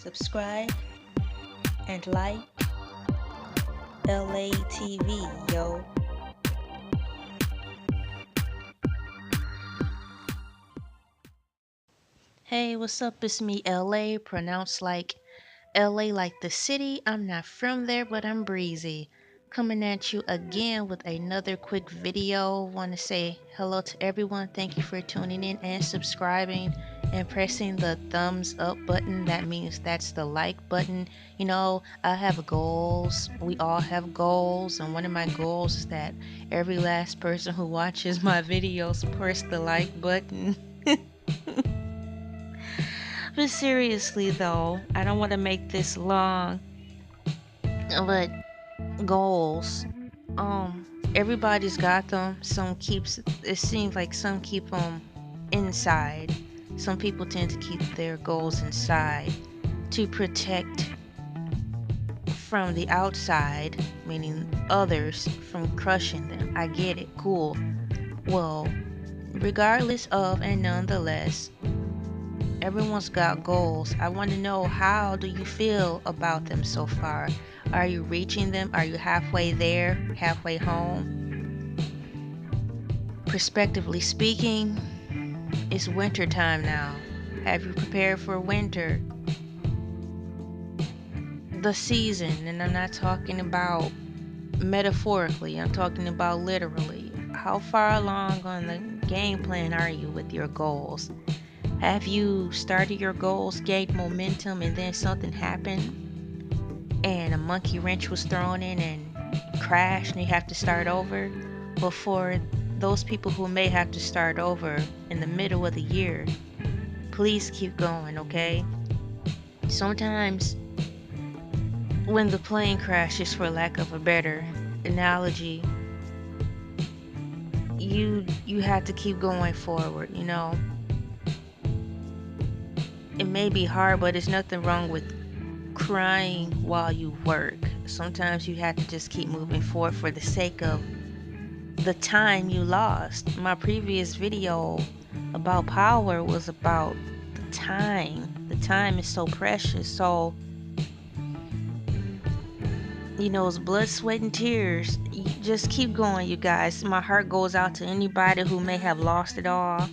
subscribe, and like LA TV, yo. Hey, what's up? It's me, LA, pronounced like LA like the city. I'm not from there, but I'm breezy. Coming at you again with another quick video. Want to say hello to everyone. Thank you for tuning in and subscribing and pressing the thumbs up button. That means that's the like button. I have goals. We all have goals, and one of my goals is that every last person who watches my videos press the like button. But seriously though, I don't want to make this long, but goals. Everybody's got them. It seems like some keep them inside. Some people tend to keep their goals inside to protect from the outside, meaning others, from crushing them. I get it. Cool. Well, regardless of and nonetheless, everyone's got goals. I want to know, how do you feel about them so far? Are you reaching them? Are you halfway there, halfway home? Prospectively speaking, it's winter time now. Have you prepared for winter? The season, and I'm not talking about metaphorically, I'm talking about literally. How far along on the game plan are you with your goals? Have you started your goals, gained momentum, and then something happened and a monkey wrench was thrown in and crashed and you have to start over? Before those people who may have to start over in the middle of the year, please keep going, okay? Sometimes when the plane crashes, for lack of a better analogy, you have to keep going forward. It may be hard, but there's nothing wrong with crying while you work. Sometimes you have to just keep moving forward for the sake of the time you lost. My previous video about power was about the time. The time is so precious. So, it's blood, sweat, and tears. You just keep going, you guys. My heart goes out to anybody who may have lost it all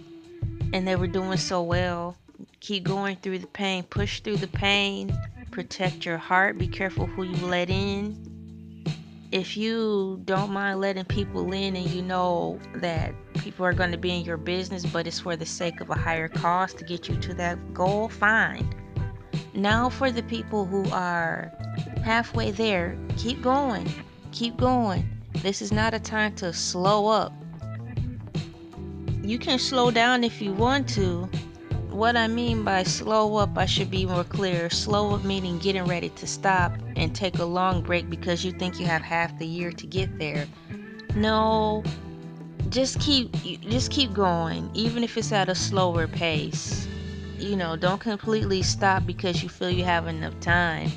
and they were doing so well. Keep going through the pain. Push through the pain. Protect your heart. Be careful who you let in. If you don't mind letting people in and you know that people are going to be in your business, but it's for the sake of a higher cause to get you to that goal, fine. Now for the people who are halfway there, keep going. Keep going. This is not a time to slow up. You can slow down if you want to. What I mean by slow up, I should be more clear. Slow up meaning getting ready to stop and take a long break because you think you have half the year to get there. No, just keep going, even if it's at a slower pace. Don't completely stop because you feel you have enough time.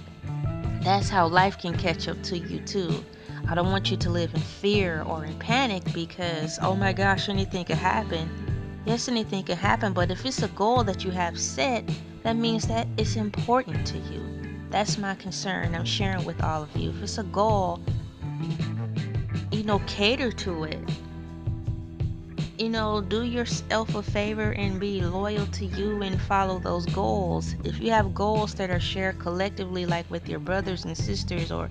That's how life can catch up to you too. I don't want you to live in fear or in panic because, oh my gosh, anything could happen. Yes, anything can happen, but if it's a goal that you have set, that means that it's important to you. That's my concern I'm sharing with all of you. If it's a goal, cater to it. Do yourself a favor and be loyal to you and follow those goals. If you have goals that are shared collectively, like with your brothers and sisters, or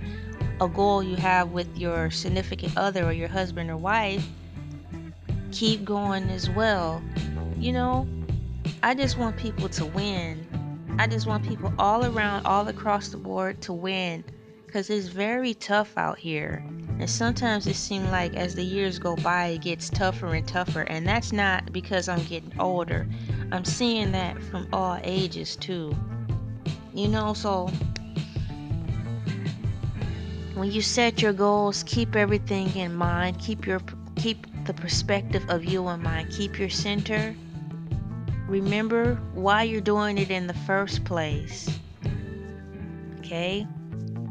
a goal you have with your significant other or your husband or wife, keep going as well. I just want people to win. I just want people all around, all across the board to win, because it's very tough out here. And sometimes it seems like as the years go by, it gets tougher and tougher. And that's not because I'm getting older. I'm seeing that from all ages too. So when you set your goals, keep everything in mind. Keep the perspective of you in mind. Keep your center. Remember why you're doing it in the first place. Okay?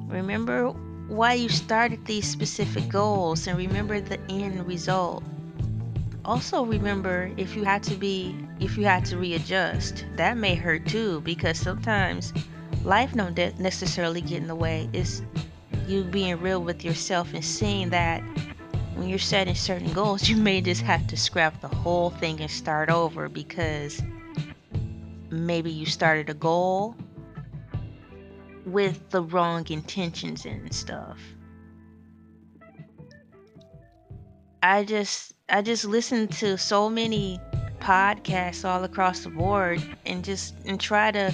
Remember why you started these specific goals, and remember the end result. Also remember if you had to readjust. That may hurt too, because sometimes life don't necessarily get in the way. It's you being real with yourself and seeing that when you're setting certain goals, you may just have to scrap the whole thing and start over because maybe you started a goal with the wrong intentions and stuff. I just listen to so many podcasts all across the board and try to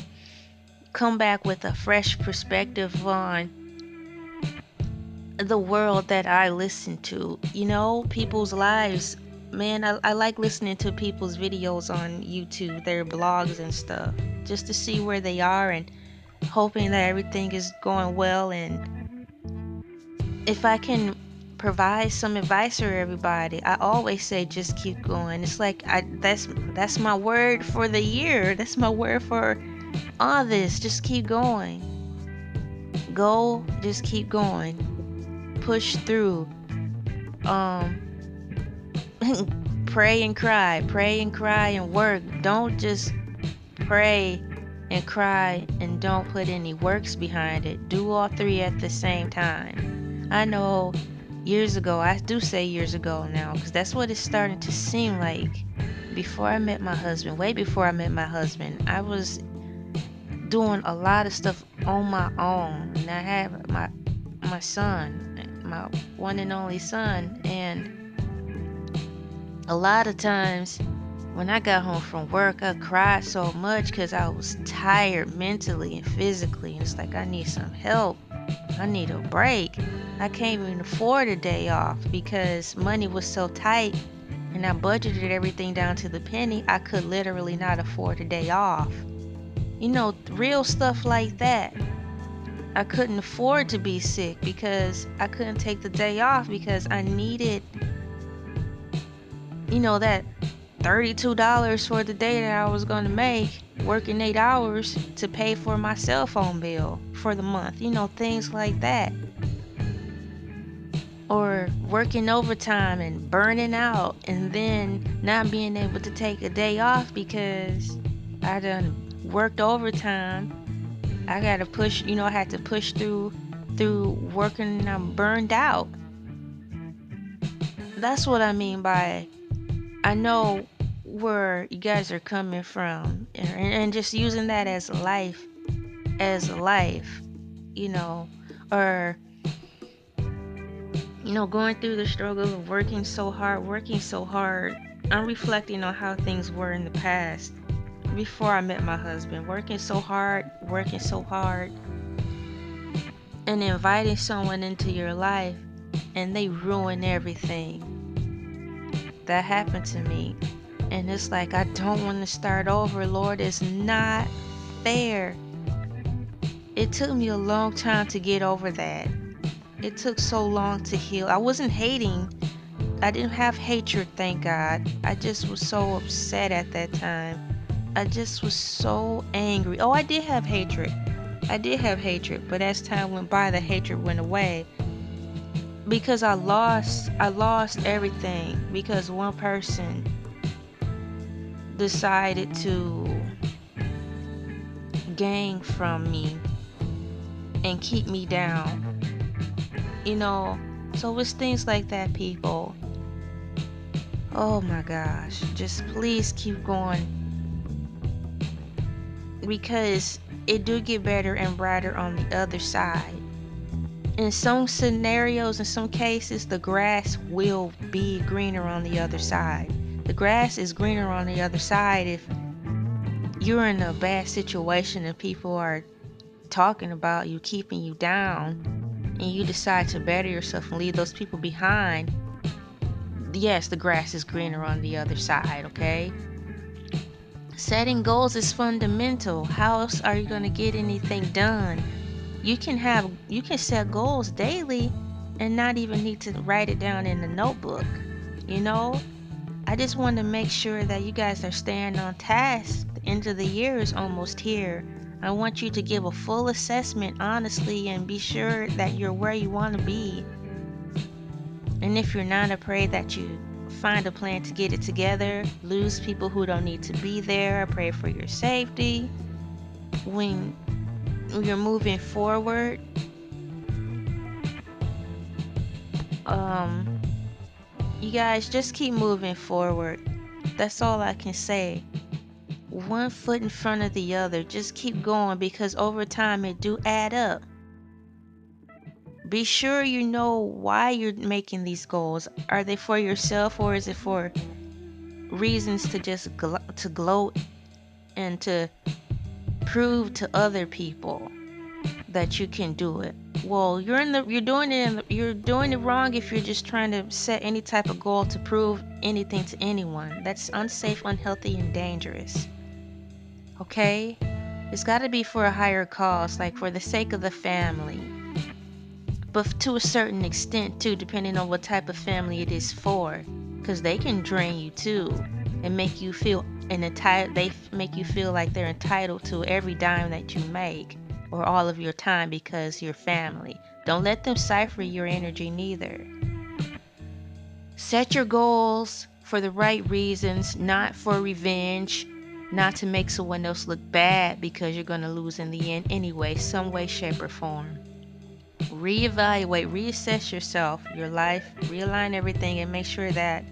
come back with a fresh perspective on the world that I listen to. People's lives. Man, I like listening to people's videos on YouTube, their blogs and stuff, just to see where they are and hoping that everything is going well. And if I can provide some advice for everybody, I always say just keep going. It's like that's my word for the year. That's my word for all this. Just keep going. Go, just keep going. Push through. Um Pray and cry and work. Don't just pray and cry and don't put any works behind it. Do all three at the same time. I know years ago, I do say years ago now, because that's what it's starting to seem like. Before I met my husband, way before I met my husband, I was doing a lot of stuff on my own. And I had my son, my one and only son, and a lot of times when I got home from work, I cried so much because I was tired mentally and physically. And it's like, I need some help. I need a break. I can't even afford a day off because money was so tight and I budgeted everything down to the penny. I could literally not afford a day off. Real stuff like that. I couldn't afford to be sick because I couldn't take the day off because I needed that $32 for the day that I was going to make working 8 hours to pay for my cell phone bill for the month. Things like that. Or working overtime and burning out and then not being able to take a day off because I done worked overtime. I got to push, I had to push through working and I'm burned out. That's what I mean by I know where you guys are coming from and just using that as life, or going through the struggle of working so hard. I'm reflecting on how things were in the past before I met my husband, working so hard, and inviting someone into your life and they ruin everything. That happened to me. And it's like, I don't want to start over, Lord. It's not fair. It took me a long time to get over that. It took so long to heal. I wasn't hating. I didn't have hatred, thank God. I just was so upset at that time. I just was so angry. Oh, I did have hatred. But as time went by, the hatred went away. Because I lost everything because one person decided to gain from me and keep me down. So it's things like that, people. Oh my gosh, just please keep going because it do get better and brighter on the other side. In some scenarios, in some cases, the grass will be greener on the other side. The grass is greener on the other side if you're in a bad situation and people are talking about you, keeping you down, and you decide to better yourself and leave those people behind. Yes, the grass is greener on the other side, okay? Setting goals is fundamental. How else are you going to get anything done? You can set goals daily and not even need to write it down in a notebook. I just want to make sure that you guys are staying on task. The end of the year is almost here. I want you to give a full assessment honestly and be sure that you're where you want to be. And if you're not, I pray that you find a plan to get it together. Lose people who don't need to be there. I pray for your safety. When you're moving forward, you guys just keep moving forward. That's all I can say. One foot in front of the other. Just keep going, because over time it do add up. Be sure you know why you're making these goals. Are they for yourself, or is it for reasons to just to gloat and to prove to other people that you can do it? Well, you're doing it wrong if you're just trying to set any type of goal to prove anything to anyone. That's unsafe, unhealthy, and dangerous. Okay? It's got to be for a higher cause, like for the sake of the family. But to a certain extent too, depending on what type of family it is for, because they can drain you too and make you feel make you feel like they're entitled to every dime that you make or all of your time because you're family. Don't let them cipher your energy neither. Set your goals for the right reasons, not for revenge, not to make someone else look bad, because you're going to lose in the end anyway, some way, shape, or form. Reevaluate, reassess yourself, your life, realign everything, and make sure that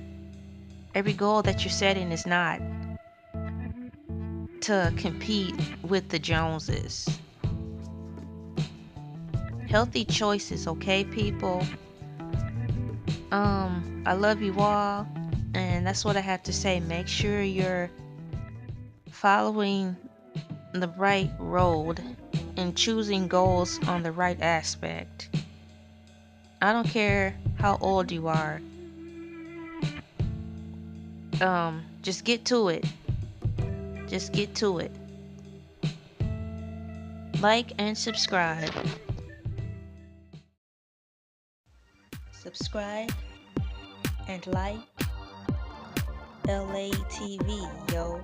every goal that you're setting is not to compete with the Joneses. Healthy choices, okay, people? I love you all, and that's what I have to say. Make sure you're following the right road and choosing goals on the right aspect. I don't care how old you are. Just get to it. Just get to it. Like and subscribe. Subscribe and like Elay TV, yo.